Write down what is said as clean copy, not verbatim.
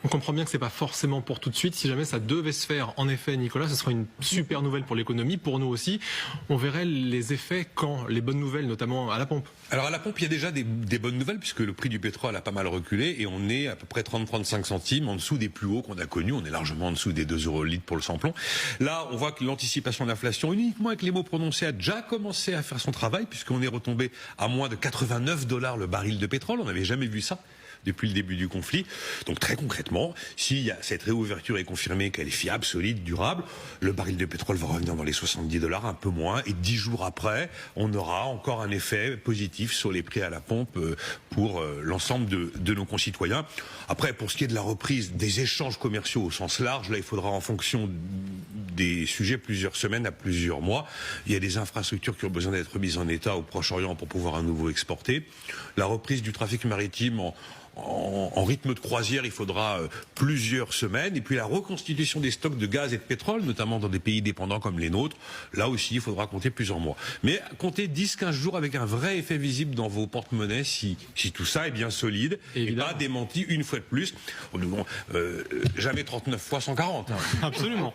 On comprend bien que c'est pas forcément pour tout de suite. Si jamais ça devait se faire, en effet, Nicolas, ce serait une super nouvelle pour l'économie, pour nous aussi. On verrait les effets quand les bonnes nouvelles, notamment à la pompe. Alors à la pompe, il y a déjà des bonnes nouvelles puisque le prix du pétrole a pas mal reculé et on est à peu près 30-35 centimes en dessous des plus hauts qu'on a connus. On est largement en dessous des 2 € le litre pour le samplon. Là, on voit que l'anticipation de l'inflation, uniquement avec les mots prononcés, a déjà commencé à faire son travail puisqu'on est retombé à moins de 89 $ le baril de pétrole. On n'avait jamais vu ça depuis le début du conflit. Donc très concrètement, si cette réouverture est confirmée, qu'elle est fiable, solide, durable, le baril de pétrole va revenir dans les 70 $, un peu moins, et 10 jours après, on aura encore un effet positif sur les prix à la pompe pour l'ensemble de nos concitoyens. Après, pour ce qui est de la reprise des échanges commerciaux au sens large, là il faudra en fonction des sujets plusieurs semaines à plusieurs mois. Il y a des infrastructures qui ont besoin d'être mises en état au Proche-Orient pour pouvoir à nouveau exporter. La reprise du trafic maritime en rythme de croisière, il faudra plusieurs semaines. Et puis la reconstitution des stocks de gaz et de pétrole, notamment dans des pays dépendants comme les nôtres, là aussi, il faudra compter plusieurs mois. Mais comptez 10-15 jours avec un vrai effet visible dans vos porte-monnaies si tout ça est bien solide et pas démenti une fois de plus. Jamais 39 fois 140. Absolument.